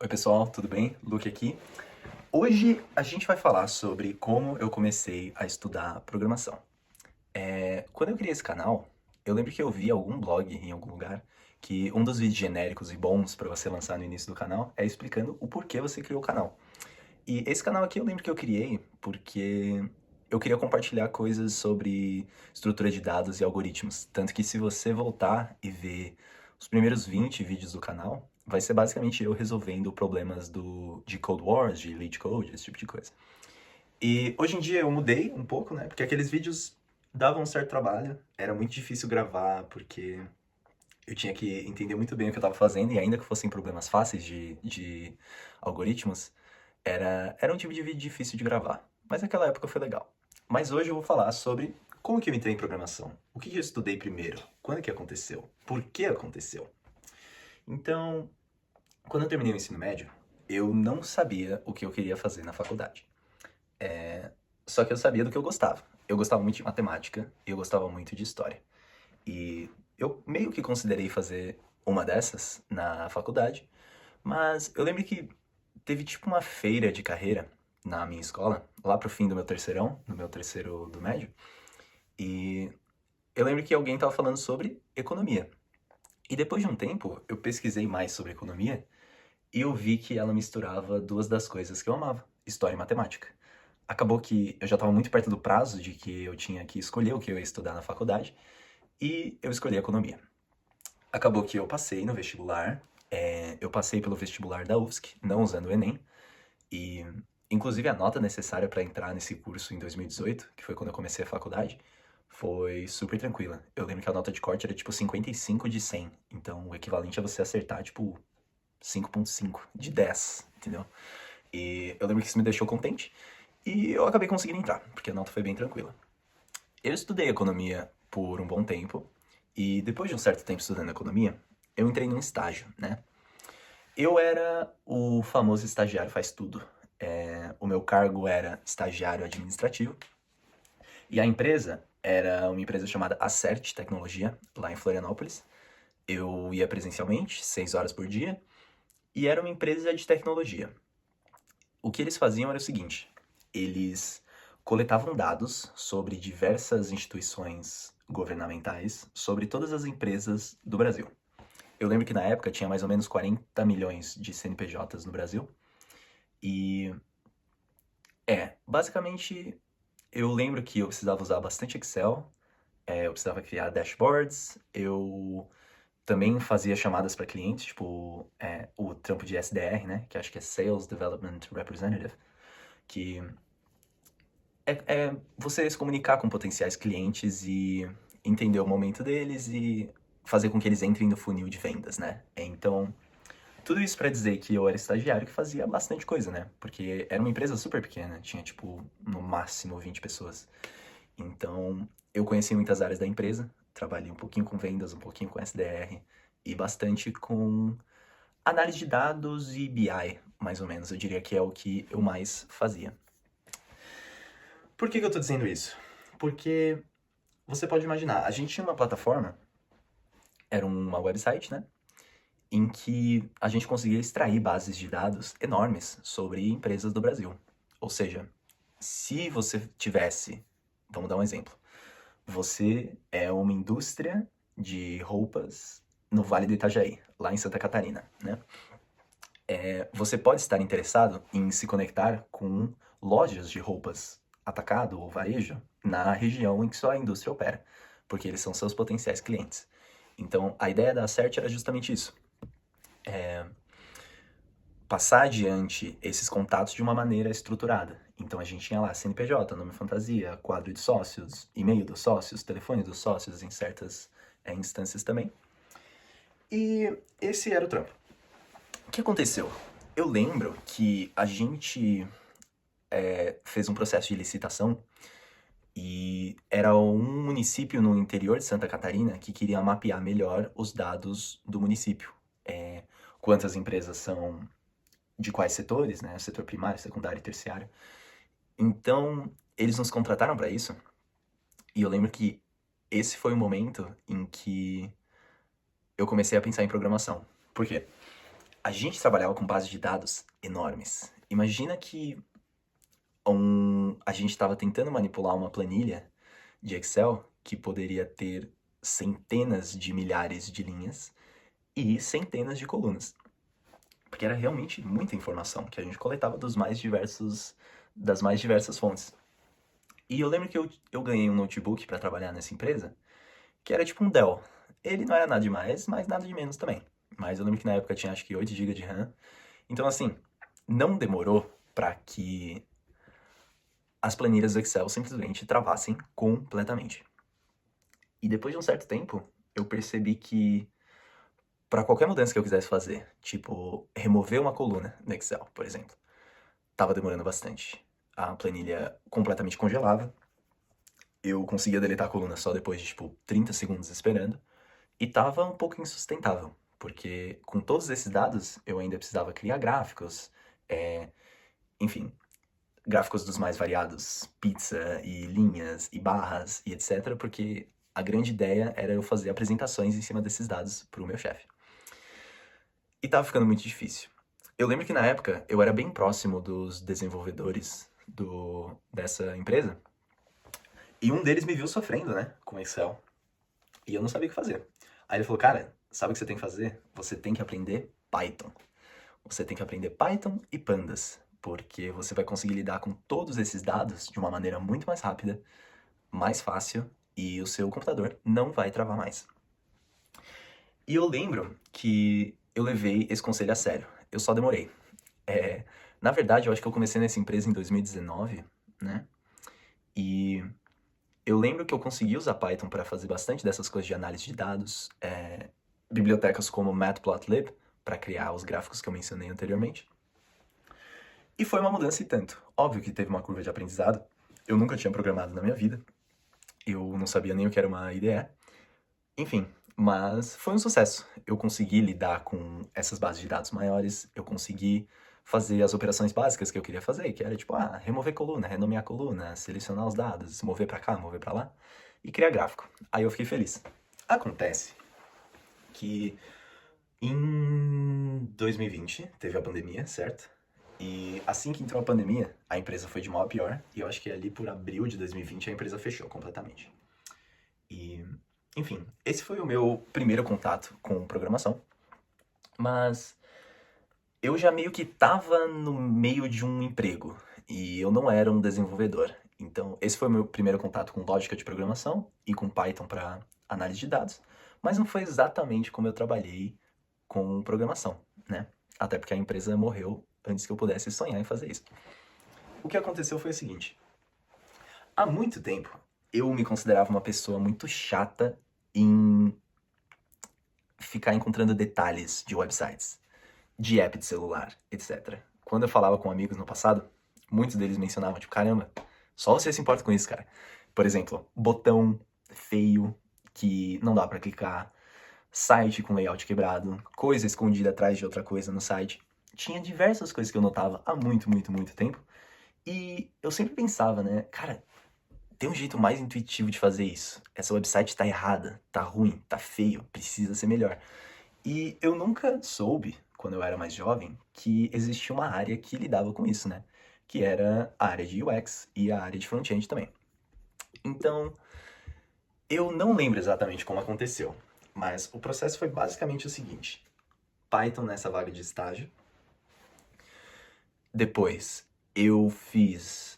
Oi pessoal, tudo bem? Luke aqui. Hoje a gente vai falar sobre como eu comecei a estudar programação. Quando eu criei esse canal, eu lembro que eu vi algum blog em algum lugar que um dos vídeos genéricos e bons para você lançar no início do canal é explicando o porquê você criou o canal. E esse canal aqui eu lembro que eu criei porque eu queria compartilhar coisas sobre estrutura de dados e algoritmos. Tanto que se você voltar e ver os primeiros 20 vídeos do canal, vai ser basicamente eu resolvendo problemas de Code Wars, de Lead Code, esse tipo de coisa. E hoje em dia eu mudei um pouco, né? Porque aqueles vídeos davam um certo trabalho, era muito difícil gravar, porque eu tinha que entender muito bem o que eu estava fazendo, e ainda que fossem problemas fáceis de algoritmos, era um tipo de vídeo difícil de gravar. Mas naquela época foi legal. Mas hoje eu vou falar sobre como que eu entrei em programação. O que eu estudei primeiro? Quando que aconteceu? Por que aconteceu? Então, quando eu terminei o ensino médio, eu não sabia o que eu queria fazer na faculdade. Só que eu sabia do que eu gostava. Eu gostava muito de matemática e eu gostava muito de história. E eu meio que considerei fazer uma dessas na faculdade, mas eu lembro que teve tipo uma feira de carreira na minha escola, lá pro fim do meu terceirão, no meu terceiro do médio, e eu lembro que alguém tava falando sobre economia. E depois de um tempo, eu pesquisei mais sobre economia e eu vi que ela misturava duas das coisas que eu amava, história e matemática. Acabou que eu já estava muito perto do prazo de que eu tinha que escolher o que eu ia estudar na faculdade, e eu escolhi economia. Acabou que eu passei no vestibular, eu passei pelo vestibular da UFSC, não usando o Enem, e inclusive a nota necessária para entrar nesse curso em 2018, que foi quando eu comecei a faculdade, foi super tranquila. Eu lembro que a nota de corte era tipo 55 de 100, então o equivalente a você acertar tipo 5,5 de 10, entendeu? E eu lembro que isso me deixou contente, e eu acabei conseguindo entrar, porque a nota foi bem tranquila. Eu estudei economia por um bom tempo, e depois de um certo tempo estudando economia, eu entrei num estágio, né? Eu era o famoso estagiário faz tudo. O meu cargo era estagiário administrativo, e a empresa era uma empresa chamada Acert Tecnologia, lá em Florianópolis. Eu ia presencialmente, 6 horas por dia, e era uma empresa de tecnologia. O que eles faziam era o seguinte: eles coletavam dados sobre diversas instituições governamentais, sobre todas as empresas do Brasil. Eu lembro que na época tinha mais ou menos 40 milhões de CNPJs no Brasil. E basicamente eu lembro que eu precisava usar bastante Excel, eu precisava criar dashboards, eu também fazia chamadas para clientes, tipo o trampo de SDR, né? Que acho que é Sales Development Representative, que é você se comunicar com potenciais clientes e entender o momento deles e fazer com que eles entrem no funil de vendas, né? Então, tudo isso pra dizer que eu era estagiário que fazia bastante coisa, né? Porque era uma empresa super pequena, tinha tipo no máximo 20 pessoas. Então, eu conheci muitas áreas da empresa, trabalhei um pouquinho com vendas, um pouquinho com SDR e bastante com análise de dados e BI, mais ou menos. Eu diria que é o que eu mais fazia. Por que eu tô dizendo isso? Porque você pode imaginar, a gente tinha uma plataforma, era uma website, né? Em que a gente conseguia extrair bases de dados enormes sobre empresas do Brasil. Ou seja, se você tivesse, vamos dar um exemplo, você é uma indústria de roupas no Vale do Itajaí, lá em Santa Catarina, né? Você pode estar interessado em se conectar com lojas de roupas atacado ou varejo na região em que sua indústria opera, porque eles são seus potenciais clientes. Então, a ideia da Acert era justamente isso: passar adiante esses contatos de uma maneira estruturada. Então a gente tinha lá CNPJ, nome fantasia, quadro de sócios, e-mail dos sócios, telefone dos sócios em certas instâncias também. E esse era o trampo. O que aconteceu? Eu lembro que a gente fez um processo de licitação e era um município no interior de Santa Catarina que queria mapear melhor os dados do município. Quantas empresas são de quais setores, né? Setor primário, secundário e terciário. Então, eles nos contrataram para isso. E eu lembro que esse foi o momento em que eu comecei a pensar em programação. Por quê? A gente trabalhava com bases de dados enormes. Imagina que a gente estava tentando manipular uma planilha de Excel que poderia ter centenas de milhares de linhas e centenas de colunas. Porque era realmente muita informação que a gente coletava das mais diversas fontes. E eu lembro que eu ganhei um notebook para trabalhar nessa empresa, que era tipo um Dell. Ele não era nada demais, mas nada de menos também. Mas eu lembro que na época tinha acho que 8 GB de RAM. Então assim, não demorou para que as planilhas do Excel simplesmente travassem completamente. E depois de um certo tempo, eu percebi que para qualquer mudança que eu quisesse fazer, tipo remover uma coluna no Excel, por exemplo, tava demorando bastante. A planilha completamente congelava. Eu conseguia deletar a coluna só depois de tipo 30 segundos esperando. E tava um pouco insustentável, porque com todos esses dados eu ainda precisava criar gráficos, enfim, gráficos dos mais variados, pizza e linhas e barras e etc, porque a grande ideia era eu fazer apresentações em cima desses dados pro meu chefe. E tava ficando muito difícil. Eu lembro que na época eu era bem próximo dos desenvolvedores dessa empresa, e um deles me viu sofrendo, né, com Excel, e eu não sabia o que fazer. Aí ele falou, cara, sabe o que você tem que fazer? Você tem que aprender Python. Você tem que aprender Python e Pandas, porque você vai conseguir lidar com todos esses dados de uma maneira muito mais rápida, mais fácil, e o seu computador não vai travar mais. E eu lembro que eu levei esse conselho a sério. Eu só demorei. Na verdade, eu acho que eu comecei nessa empresa em 2019, né? E eu lembro que eu consegui usar Python para fazer bastante dessas coisas de análise de dados, bibliotecas como Matplotlib, para criar os gráficos que eu mencionei anteriormente. E foi uma mudança e tanto. Óbvio que teve uma curva de aprendizado. Eu nunca tinha programado na minha vida. Eu não sabia nem o que era uma IDE. Enfim, mas foi um sucesso. Eu consegui lidar com essas bases de dados maiores, eu consegui fazer as operações básicas que eu queria fazer, que era tipo, remover coluna, renomear coluna, selecionar os dados, mover para cá, mover para lá e criar gráfico. Aí eu fiquei feliz. Acontece que em 2020 teve a pandemia, certo? E assim que entrou a pandemia, a empresa foi de mal a pior, e eu acho que ali por abril de 2020 a empresa fechou completamente. E, enfim, esse foi o meu primeiro contato com programação, mas eu já meio que tava no meio de um emprego, e eu não era um desenvolvedor. Então, esse foi o meu primeiro contato com lógica de programação e com Python para análise de dados, mas não foi exatamente como eu trabalhei com programação, né? Até porque a empresa morreu antes que eu pudesse sonhar em fazer isso. O que aconteceu foi o seguinte: há muito tempo eu me considerava uma pessoa muito chata em ficar encontrando detalhes de websites, de app de celular, etc. Quando eu falava com amigos no passado, muitos deles mencionavam, tipo, caramba, só você se importa com isso, cara. Por exemplo, botão feio que não dá pra clicar, site com layout quebrado, coisa escondida atrás de outra coisa no site. Tinha diversas coisas que eu notava há muito, muito, muito tempo. E eu sempre pensava, né, cara, tem um jeito mais intuitivo de fazer isso. Essa website tá errada, tá ruim, tá feio, precisa ser melhor. E eu nunca soube, quando eu era mais jovem, que existia uma área que lidava com isso, né? Que era a área de UX e a área de front-end também. Então, eu não lembro exatamente como aconteceu, mas o processo foi basicamente o seguinte: Python nessa vaga de estágio. Depois, eu fiz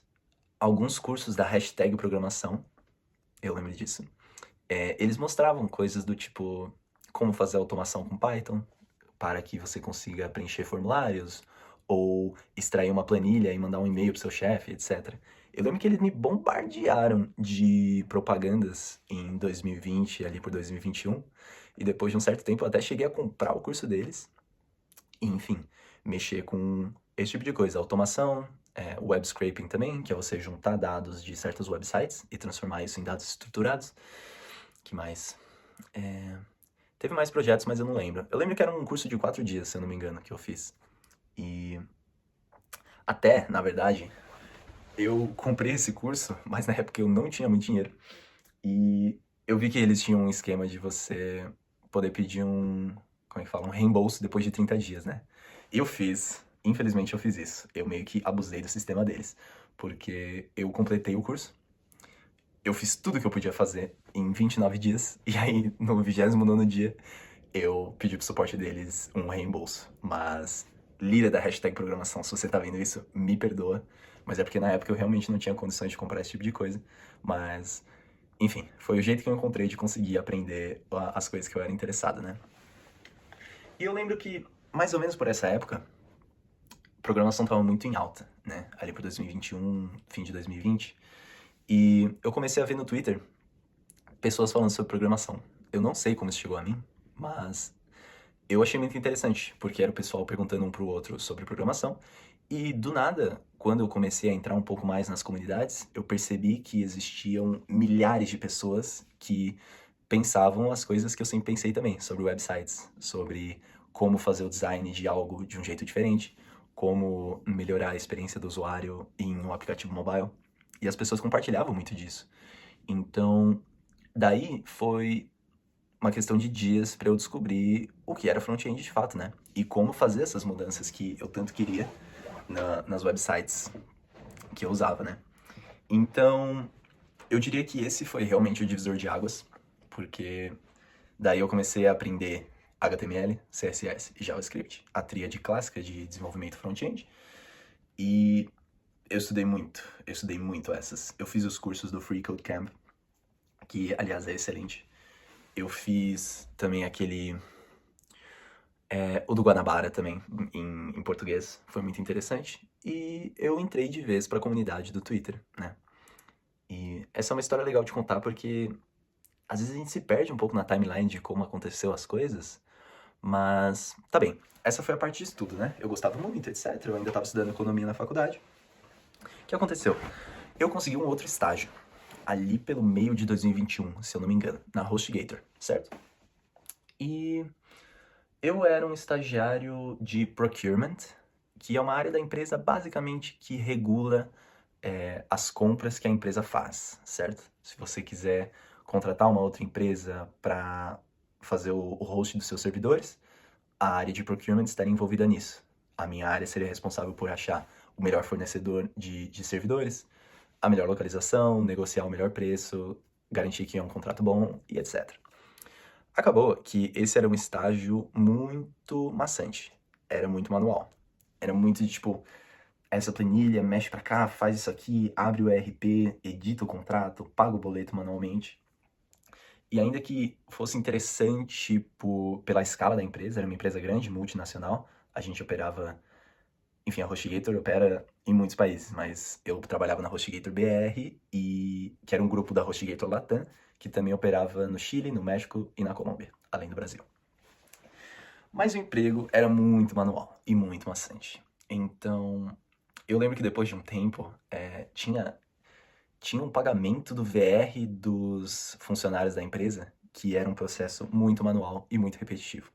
alguns cursos da hashtag programação, eu lembro disso. Eles mostravam coisas do tipo como fazer automação com Python para que você consiga preencher formulários ou extrair uma planilha e mandar um e-mail pro seu chefe, etc. Eu lembro que eles me bombardearam de propagandas em 2020, ali por 2021, e depois de um certo tempo eu até cheguei a comprar o curso deles e, enfim, mexer com esse tipo de coisa, automação, web scraping também, que é você juntar dados de certos websites e transformar isso em dados estruturados. Que mais? Teve mais projetos, mas eu não lembro. Eu lembro que era um curso de 4 dias, se eu não me engano, que eu fiz. E até, na verdade, eu comprei esse curso, mas na época eu não tinha muito dinheiro. E eu vi que eles tinham um esquema de você poder pedir como é que fala? Um reembolso depois de 30 dias, né? Infelizmente eu fiz isso. Eu meio que abusei do sistema deles, porque eu completei o curso, eu fiz tudo que eu podia fazer em 29 dias, e aí no 29º dia eu pedi pro suporte deles um reembolso. Mas, líder da hashtag programação, se você tá vendo isso, me perdoa. Mas é porque na época eu realmente não tinha condições de comprar esse tipo de coisa. Mas, enfim, foi o jeito que eu encontrei de conseguir aprender as coisas que eu era interessado, né? E eu lembro que, mais ou menos por essa época, programação tava muito em alta, né? Ali pro 2021, fim de 2020. E eu comecei a ver no Twitter pessoas falando sobre programação. Eu não sei como isso chegou a mim, mas eu achei muito interessante, porque era o pessoal perguntando um pro outro sobre programação. E do nada, quando eu comecei a entrar um pouco mais nas comunidades, eu percebi que existiam milhares de pessoas que pensavam as coisas que eu sempre pensei também, sobre websites, sobre como fazer o design de algo de um jeito diferente, como melhorar a experiência do usuário em um aplicativo mobile. E as pessoas compartilhavam muito disso. Então, daí foi uma questão de dias para eu descobrir o que era front-end de fato, né? E como fazer essas mudanças que eu tanto queria nas websites que eu usava, né? Então, eu diria que esse foi realmente o divisor de águas, porque daí eu comecei a aprender HTML, CSS e JavaScript, a tríade clássica de desenvolvimento front-end, e eu estudei muito essas. Eu fiz os cursos do Free Code Camp, que aliás é excelente. Eu fiz também o do Guanabara também, em português, foi muito interessante. E eu entrei de vez pra comunidade do Twitter, né? E essa é uma história legal de contar porque às vezes a gente se perde um pouco na timeline de como aconteceu as coisas, mas tá bem. Essa foi a parte de estudo, né? Eu gostava muito, etc. Eu ainda estava estudando economia na faculdade. O que aconteceu? Eu consegui um outro estágio, ali pelo meio de 2021, se eu não me engano, na HostGator, certo? E eu era um estagiário de procurement, que é uma área da empresa basicamente que regula as compras que a empresa faz, certo? Se você quiser contratar uma outra empresa para fazer o host dos seus servidores, a área de procurement estaria envolvida nisso. A minha área seria responsável por achar o melhor fornecedor de servidores, a melhor localização, negociar o melhor preço, garantir que é um contrato bom e etc. Acabou que esse era um estágio muito maçante. Era muito manual. Era muito de tipo, essa planilha, mexe pra cá, faz isso aqui, abre o ERP, edita o contrato, paga o boleto manualmente. E ainda que fosse interessante pela escala da empresa, era uma empresa grande, multinacional, a gente operava, enfim, a HostGator opera em muitos países, mas eu trabalhava na HostGator BR, que era um grupo da HostGator Latam, que também operava no Chile, no México e na Colômbia, além do Brasil. Mas o emprego era muito manual e muito maçante. Então, eu lembro que depois de um tempo, tinha um pagamento do VR dos funcionários da empresa, que era um processo muito manual e muito repetitivo.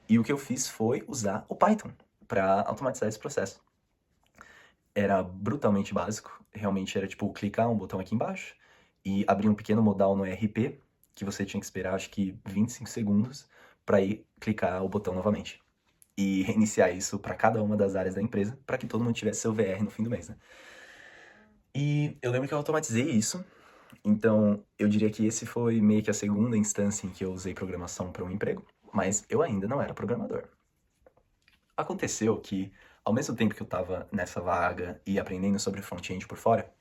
E o que eu fiz foi usar o Python para automatizar esse processo. Era brutalmente básico, realmente era tipo clicar um botão aqui embaixo e abrir um pequeno modal no ERP, que você tinha que esperar acho que 25 segundos para ir clicar o botão novamente. E reiniciar isso para cada uma das áreas da empresa, para que todo mundo tivesse seu VR no fim do mês, né? E eu lembro que eu automatizei isso, então eu diria que esse foi meio que a segunda instância em que eu usei programação para um emprego, mas eu ainda não era programador. Aconteceu que, ao mesmo tempo que eu estava nessa vaga e aprendendo sobre front-end por fora,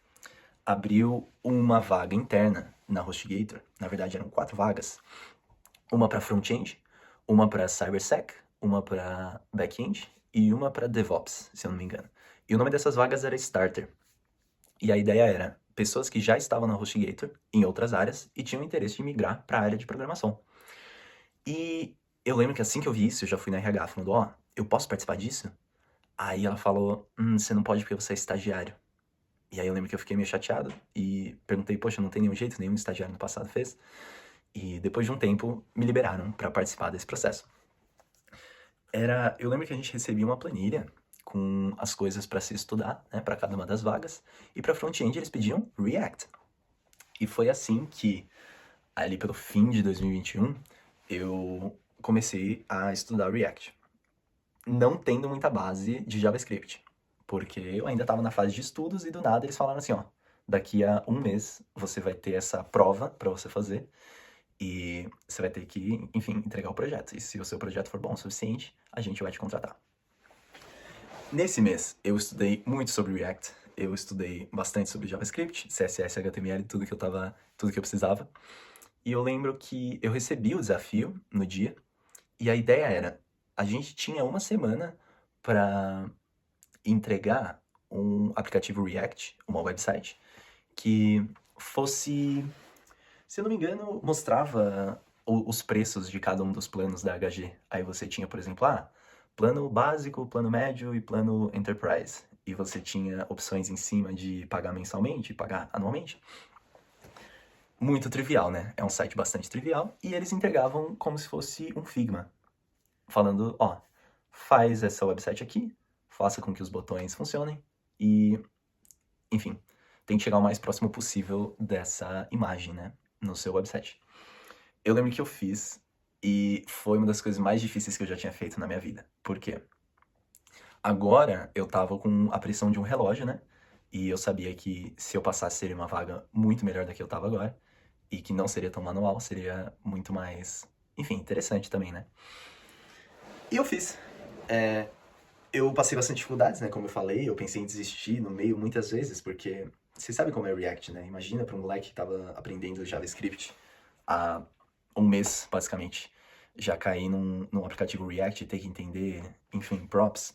abriu uma vaga interna na HostGator. Na verdade, eram 4 vagas. Uma para front-end, uma para cybersec, uma para back-end e uma para DevOps, se eu não me engano. E o nome dessas vagas era Starter. E a ideia era pessoas que já estavam na HostGator em outras áreas e tinham interesse de migrar para a área de programação. E eu lembro que assim que eu vi isso, eu já fui na RH falando, ó, eu posso participar disso? Aí ela falou, você não pode porque você é estagiário. E aí eu lembro que eu fiquei meio chateado e perguntei, poxa, não tem nenhum jeito, nenhum estagiário no passado fez. E depois de um tempo, me liberaram para participar desse processo. Eu lembro que a gente recebia uma planilha com as coisas para se estudar, né, para cada uma das vagas, e para front-end eles pediam React. E foi assim que, ali pelo fim de 2021, eu comecei a estudar React. não tendo muita base de JavaScript, porque eu ainda estava na fase de estudos e do nada eles falaram assim, ó, daqui a um mês você vai ter essa prova para você fazer e você vai ter que, enfim, entregar o projeto. E se o seu projeto for bom o suficiente, a gente vai te contratar. Nesse mês, eu estudei muito sobre React, eu estudei bastante sobre JavaScript, CSS, HTML, tudo que eu precisava. E eu lembro que eu recebi o desafio no dia, e a ideia era, a gente tinha uma semana para entregar um aplicativo React, uma website, que fosse, se eu não me engano, mostrava os preços de cada um dos planos da HG. Aí você tinha, por exemplo, plano básico, plano médio e plano Enterprise. E você tinha opções em cima de pagar mensalmente e pagar anualmente. Muito trivial, né? É um site bastante trivial. E eles entregavam como se fosse um Figma. Falando, ó, faz essa website aqui, faça com que os botões funcionem e, enfim, tente chegar o mais próximo possível dessa imagem, né, no seu website. Eu lembro que eu fiz e foi uma das coisas mais difíceis que eu já tinha feito na minha vida. Por quê? Agora eu tava com a pressão de um relógio, né? E eu sabia que se eu passasse seria uma vaga muito melhor da que eu tava agora. E que não seria tão manual, seria muito mais, enfim, interessante também, né? E eu fiz. Eu passei bastante dificuldades, né? Como eu falei, eu pensei em desistir no meio muitas vezes, porque você sabe como é o React, né? Imagina para um moleque que tava aprendendo JavaScript há um mês, basicamente, já cair num aplicativo React e ter que entender, enfim, props,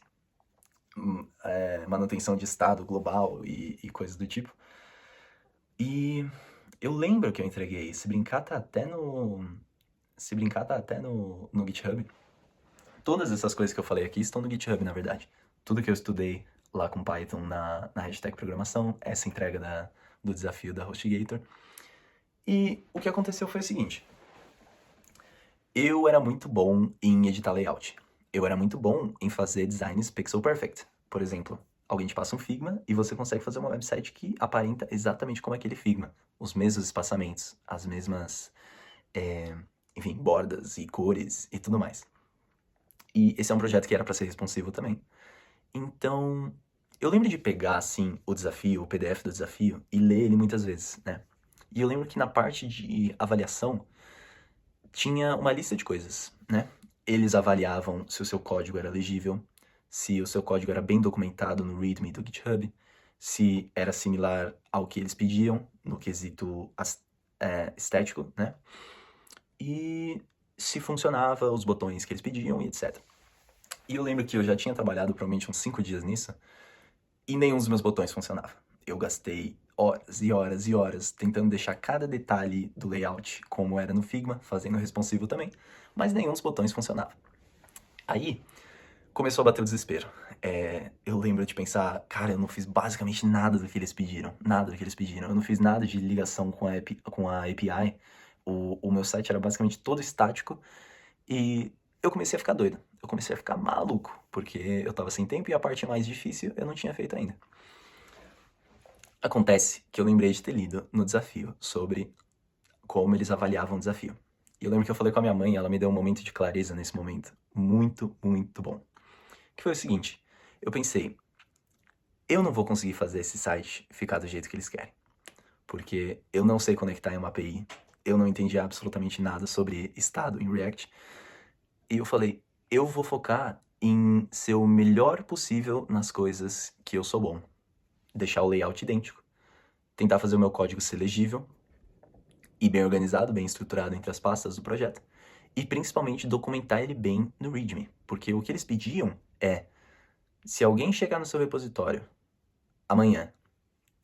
manutenção de estado global e coisas do tipo. E eu lembro que eu entreguei, se brincar tá até no GitHub. Todas essas coisas que eu falei aqui estão no GitHub, na verdade. Tudo que eu estudei lá com Python na hashtag programação, essa entrega do desafio da HostGator. E o que aconteceu foi o seguinte. Eu era muito bom em editar layout. Eu era muito bom em fazer designs pixel perfect. Por exemplo, alguém te passa um Figma e você consegue fazer uma website que aparenta exatamente como aquele Figma. Os mesmos espaçamentos, as mesmas, enfim, bordas e cores e tudo mais. E esse é um projeto que era para ser responsivo também. Então, eu lembro de pegar, assim, o desafio, o PDF do desafio, e ler ele muitas vezes, né? E eu lembro que na parte de avaliação, tinha uma lista de coisas, né? Eles avaliavam se o seu código era legível, se o seu código era bem documentado no README do GitHub, se era similar ao que eles pediam, no quesito estético, né? E se funcionava os botões que eles pediam e etc. E eu lembro que eu já tinha trabalhado provavelmente uns 5 dias nisso, e nenhum dos meus botões funcionava. Eu gastei horas e horas e horas tentando deixar cada detalhe do layout como era no Figma, fazendo responsivo também, mas nenhum dos botões funcionava. Aí, começou a bater o desespero. Eu lembro de pensar, cara, eu não fiz basicamente nada do que eles pediram. Nada do que eles pediram. Eu não fiz nada de ligação com a API. O meu site era basicamente todo estático. E eu comecei a ficar doido. Eu comecei a ficar maluco. Porque eu tava sem tempo e a parte mais difícil eu não tinha feito ainda. Acontece que eu lembrei de ter lido no desafio sobre como eles avaliavam o desafio. E eu lembro que eu falei com a minha mãe e ela me deu um momento de clareza nesse momento. Muito, muito bom. Que foi o seguinte, eu pensei, eu não vou conseguir fazer esse site ficar do jeito que eles querem. Porque eu não sei conectar em uma API, eu não entendi absolutamente nada sobre estado em React. E eu falei, eu vou focar em ser o melhor possível nas coisas que eu sou bom. Deixar o layout idêntico, tentar fazer o meu código ser legível e bem organizado, bem estruturado entre as pastas do projeto. E principalmente documentar ele bem no README. Porque o que eles pediam é, se alguém chegar no seu repositório amanhã,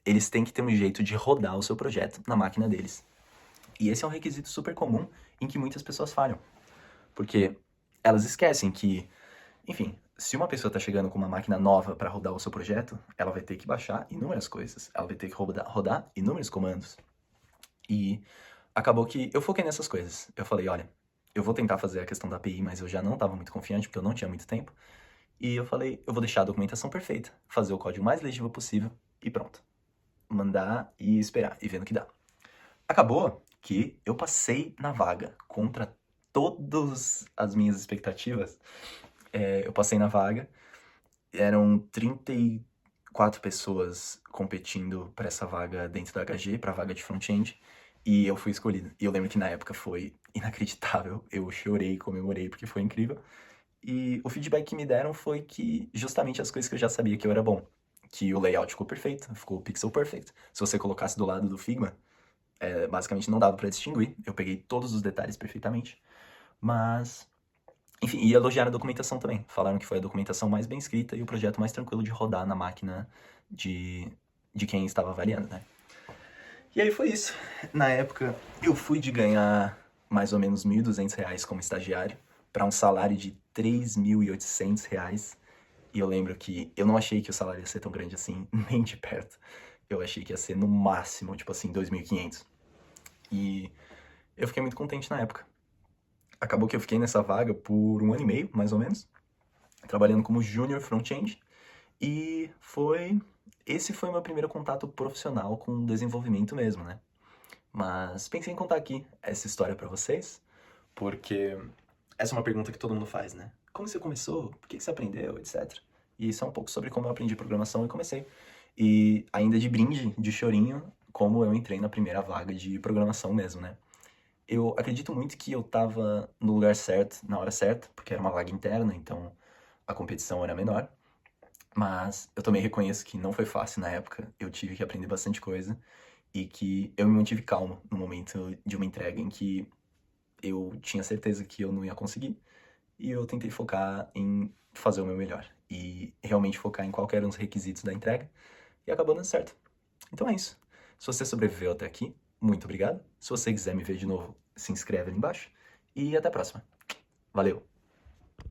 eles têm que ter um jeito de rodar o seu projeto na máquina deles. E esse é um requisito super comum em que muitas pessoas falham. Porque elas esquecem que, enfim, se uma pessoa está chegando com uma máquina nova para rodar o seu projeto, ela vai ter que baixar inúmeras coisas. Ela vai ter que rodar inúmeros comandos. E acabou que eu foquei nessas coisas. Eu falei, olha, eu vou tentar fazer a questão da API, mas eu já não estava muito confiante, porque eu não tinha muito tempo. E eu falei, eu vou deixar a documentação perfeita, fazer o código mais legível possível e pronto. Mandar e esperar, e vendo o que dá. Acabou que eu passei na vaga contra todas as minhas expectativas, Eu passei na vaga, eram 34 pessoas competindo para essa vaga dentro da HG, para a vaga de front-end, e eu fui escolhido. E eu lembro que na época foi inacreditável, eu chorei, comemorei, porque foi incrível. E o feedback que me deram foi que justamente as coisas que eu já sabia que eu era bom. Que o layout ficou perfeito, ficou pixel perfect. Se você colocasse do lado do Figma, basicamente não dava pra distinguir. Eu peguei todos os detalhes perfeitamente. Mas, enfim, e elogiaram a documentação também. Falaram que foi a documentação mais bem escrita e o projeto mais tranquilo de rodar na máquina de, de quem estava avaliando, né? E aí foi isso. Na época, eu fui de ganhar mais ou menos R$ 1.200 como estagiário para um salário de R$ 3.800. E eu lembro que eu não achei que o salário ia ser tão grande assim, nem de perto. Eu achei que ia ser no máximo, tipo assim, 2.500. E eu fiquei muito contente na época. Acabou que eu fiquei nessa vaga por 1 ano e meio, mais ou menos, trabalhando como junior front-end. E esse foi o meu primeiro contato profissional com desenvolvimento mesmo, né? Mas pensei em contar aqui essa história pra vocês, porque essa é uma pergunta que todo mundo faz, né? Como você começou? Por que você aprendeu? Etc. E isso é um pouco sobre como eu aprendi programação e comecei. E ainda de brinde, de chorinho, como eu entrei na primeira vaga de programação mesmo, né? Eu acredito muito que eu tava no lugar certo, na hora certa, porque era uma vaga interna, então a competição era menor. Mas eu também reconheço que não foi fácil na época, eu tive que aprender bastante coisa e que eu me mantive calmo no momento de uma entrega em que eu tinha certeza que eu não ia conseguir e eu tentei focar em fazer o meu melhor e realmente focar em qualquer um dos requisitos da entrega e acabou dando certo. Então é isso. Se você sobreviveu até aqui, muito obrigado. Se você quiser me ver de novo, se inscreve ali embaixo e até a próxima. Valeu!